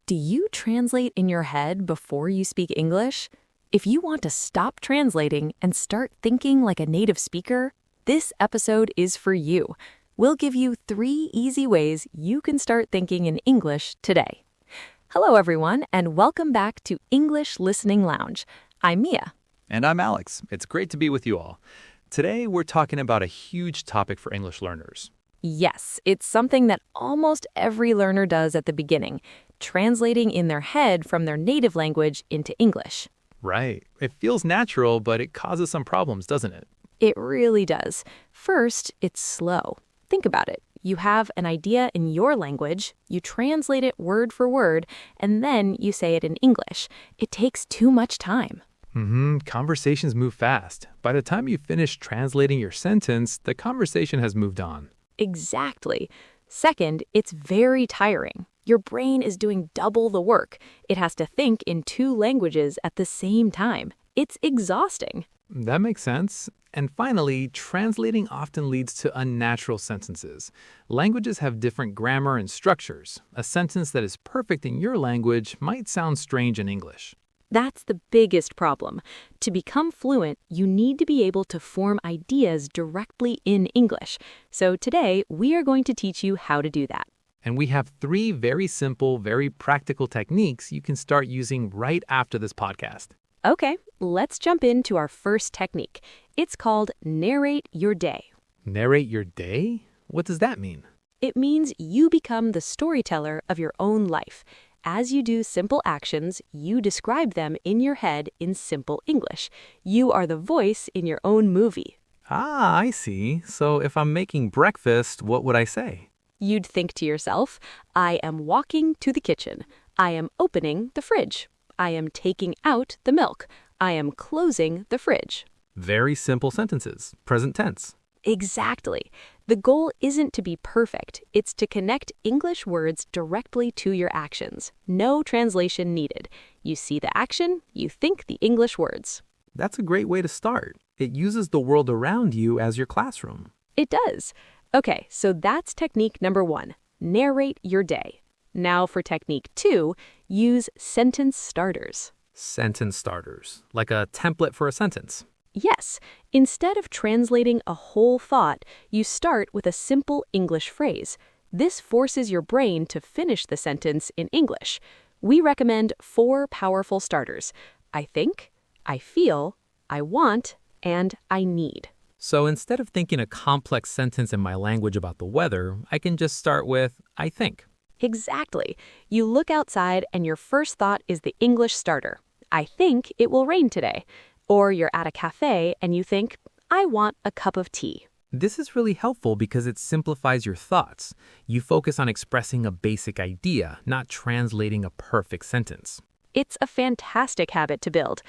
Do you translate in your head before you speak English? If you want to stop translating and start thinking like a native speaker, this episode is for you. We'll give you 3 easy ways you can start thinking in English today. Hello, everyone, and welcome back to English Listening Lounge. I'm Mia. And I'm Alex. It's great to be with you all. Today, we're talking about a huge topic for English learners. Yes, it's something that almost every learner does at the beginning, translating in their head from their native language into English. Right. It feels natural, but it causes some problems, doesn't it? It really does. First, it's slow. Think about it. You have an idea in your language, you translate it word for word, and then you say it in English. It takes too much time. Conversations move fast. By the time you finish translating your sentence, the conversation has moved on. Exactly. Second, it's very tiring. Your brain is doing double the work. It has to think in 2 languages at the same time. It's exhausting. That makes sense. And finally, translating often leads to unnatural sentences. Languages have different grammar and structures. A sentence that is perfect in your language might sound strange in English. That's the biggest problem. To become fluent, you need to be able to form ideas directly in English. So today, we are going to teach you how to do that. And we have 3 very simple, very practical techniques you can start using right after this podcast. Okay, let's jump into our first technique. It's called narrate your day. Narrate your day? What does that mean? It means you become the storyteller of your own life. As you do simple actions, you describe them in your head in simple English. You are the voice in your own movie. Ah, I see. So if I'm making breakfast, what would I say? You'd think to yourself, I am walking to the kitchen. I am opening the fridge. I am taking out the milk. I am closing the fridge. Very simple sentences. Present tense. Exactly. The goal isn't to be perfect. It's to connect English words directly to your actions. No translation needed. You see the action, you think the English words. That's a great way to start. It uses the world around you as your classroom. It does. Okay, so that's technique number 1. Narrate your day. Now for technique 2, use sentence starters. Sentence starters. Like a template for a sentence. Yes, instead of translating a whole thought, you start with a simple English phrase. This forces your brain to finish the sentence in English. We recommend 4 powerful starters: I think, I feel, I want, and I need. So instead of thinking a complex sentence in my language about the weather, I can just start with, I think. Exactly. You look outside and your first thought is the English starter. I think it will rain today. Or you're at a cafe and you think, I want a cup of tea. This is really helpful because it simplifies your thoughts. You focus on expressing a basic idea, not translating a perfect sentence. It's a fantastic habit to build.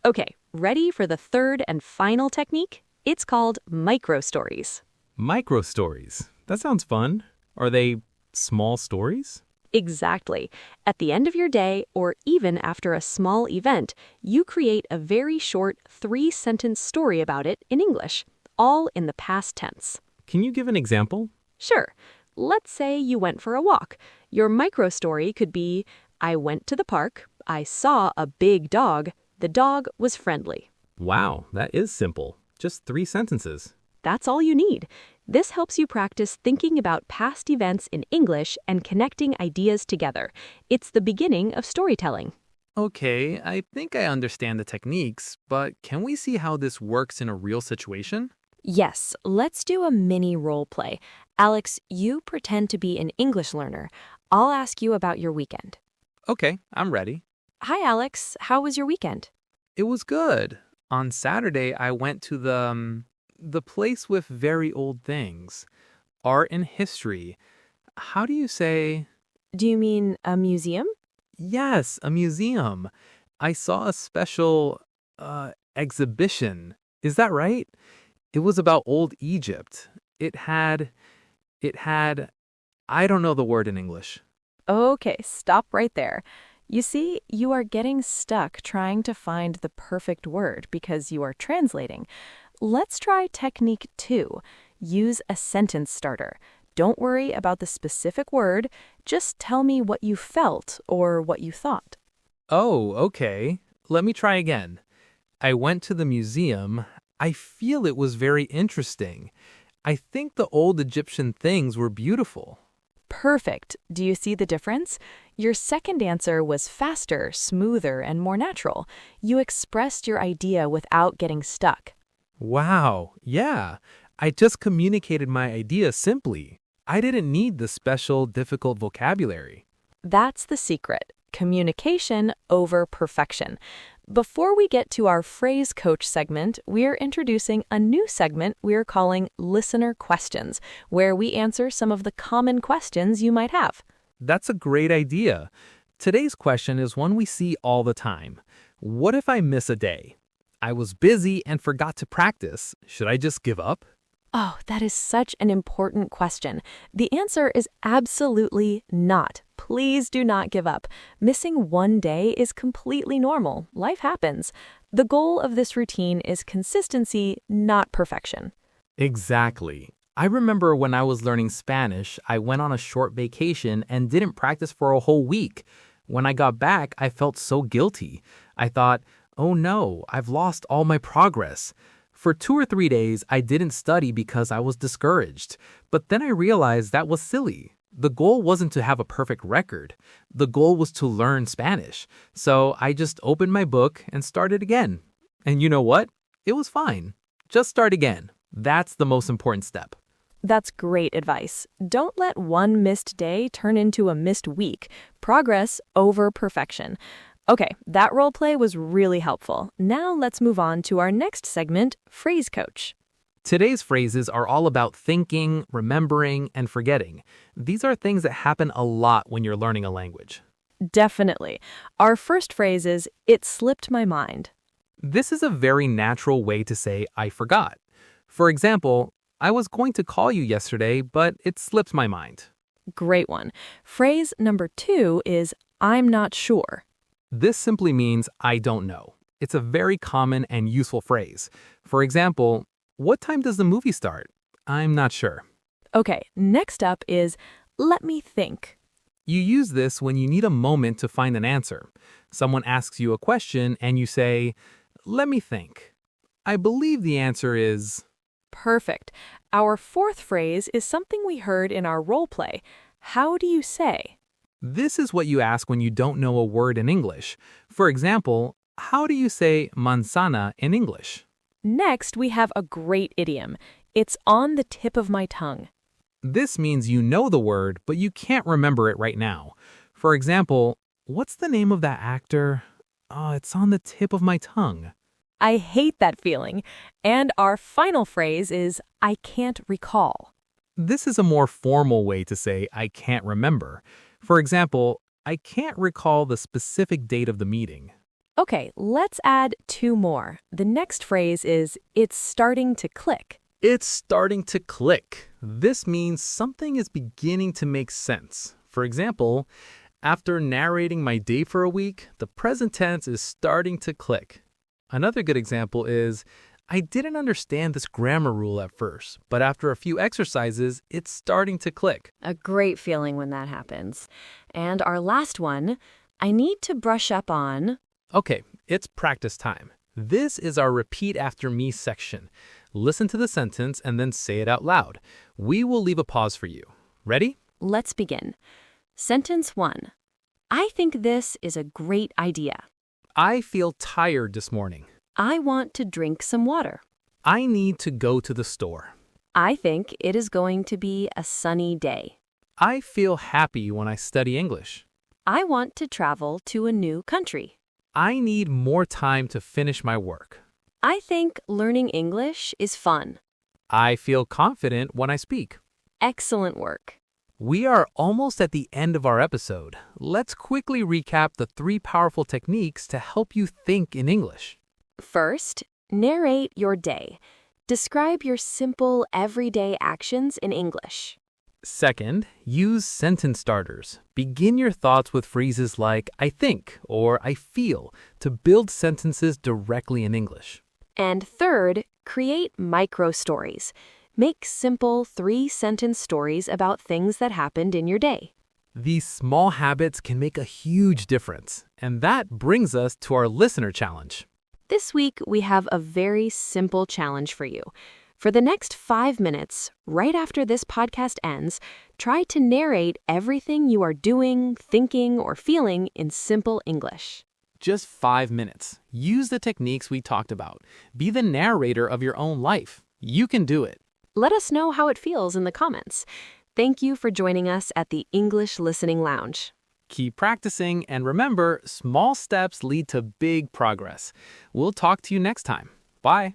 Okay, ready for the third and final technique? It's called micro-stories. Micro-stories. That sounds fun. Are they small stories? Exactly. At the end of your day, or even after a small event, you create a very short 3-sentence story about it in English, all in the past tense. Can you give an example? Sure. Let's say you went for a walk. Your micro-story could be, I went to the park, I saw a big dog, the dog was friendly. Wow, that is simple. Just 3 sentences. That's all you need. This helps you practice thinking about past events in English and connecting ideas together. It's the beginning of storytelling. Okay, I think I understand the techniques, but can we see how this works in a real situation? Yes, let's do a mini role play. Alex, you pretend to be an English learner. I'll ask you about your weekend. Okay, I'm ready. Hi, Alex. How was your weekend? It was good. On Saturday, I went to the place with very old things. Art and history. How do you say? Do you mean a museum? Yes, a museum. I saw a special exhibition. Is that right? It was about old Egypt. It had, I don't know the word in English. Okay, stop right there. You see, you are getting stuck trying to find the perfect word because you are translating. Let's try technique 2. Use a sentence starter. Don't worry about the specific word, just tell me what you felt or what you thought. Oh, okay. Let me try again. I went to the museum. I feel it was very interesting. I think the old Egyptian things were beautiful. Perfect. Do you see the difference? Your second answer was faster, smoother, and more natural. You expressed your idea without getting stuck. Wow, yeah. I just communicated my idea simply. I didn't need the special, difficult vocabulary. That's the secret. Communication over perfection. Before we get to our phrase coach segment, we're introducing a new segment we're calling Listener Questions, where we answer some of the common questions you might have. That's a great idea. Today's question is one we see all the time. What if I miss a day? I was busy and forgot to practice. Should I just give up? Oh, that is such an important question. The answer is absolutely not. Please do not give up. Missing one day is completely normal. Life happens. The goal of this routine is consistency, not perfection. Exactly. I remember when I was learning Spanish, I went on a short vacation and didn't practice for a whole week. When I got back, I felt so guilty. I thought, oh no, I've lost all my progress. For 2 or 3 days, I didn't study because I was discouraged. But then I realized that was silly. The goal wasn't to have a perfect record. The goal was to learn Spanish. So I just opened my book and started again. And you know what? It was fine. Just start again. That's the most important step. That's great advice. Don't let one missed day turn into a missed week. Progress over perfection. Okay, that role play was really helpful. Now let's move on to our next segment, Phrase Coach. Today's phrases are all about thinking, remembering, and forgetting. These are things that happen a lot when you're learning a language. Definitely. Our first phrase is, it slipped my mind. This is a very natural way to say, I forgot. For example, I was going to call you yesterday, but it slipped my mind. Great one. Phrase number 2 is, I'm not sure. This simply means I don't know. It's a very common and useful phrase. For example, what time does the movie start? I'm not sure. Okay, next up is, let me think. You use this when you need a moment to find an answer. Someone asks you a question and you say, let me think. I believe the answer is... Perfect. Our fourth phrase is something we heard in our role play. How do you say? This is what you ask when you don't know a word in English. For example, how do you say manzana in English? Next, we have a great idiom. It's on the tip of my tongue. This means you know the word, but you can't remember it right now. For example, what's the name of that actor? Oh, it's on the tip of my tongue. I hate that feeling. And our final phrase is, I can't recall. This is a more formal way to say I can't remember. For example, I can't recall the specific date of the meeting. Okay, let's add 2 more. The next phrase is, it's starting to click. It's starting to click. This means something is beginning to make sense. For example, after narrating my day for a week, the present tense is starting to click. Another good example is, I didn't understand this grammar rule at first, but after a few exercises, it's starting to click. A great feeling when that happens. And our last one, I need to brush up on... Okay, it's practice time. This is our repeat after me section. Listen to the sentence and then say it out loud. We will leave a pause for you. Ready? Let's begin. Sentence 1. I think this is a great idea. I feel tired this morning. I want to drink some water. I need to go to the store. I think it is going to be a sunny day. I feel happy when I study English. I want to travel to a new country. I need more time to finish my work. I think learning English is fun. I feel confident when I speak. Excellent work. We are almost at the end of our episode. Let's quickly recap the 3 powerful techniques to help you think in English. First, narrate your day. Describe your simple, everyday actions in English. Second, use sentence starters. Begin your thoughts with phrases like I think or I feel to build sentences directly in English. And third, create micro stories. Make simple 3-sentence stories about things that happened in your day. These small habits can make a huge difference. And that brings us to our listener challenge. This week, we have a very simple challenge for you. For the next 5 minutes, right after this podcast ends, try to narrate everything you are doing, thinking, or feeling in simple English. Just 5 minutes. Use the techniques we talked about. Be the narrator of your own life. You can do it. Let us know how it feels in the comments. Thank you for joining us at the English Listening Lounge. Keep practicing, and remember, small steps lead to big progress. We'll talk to you next time. Bye.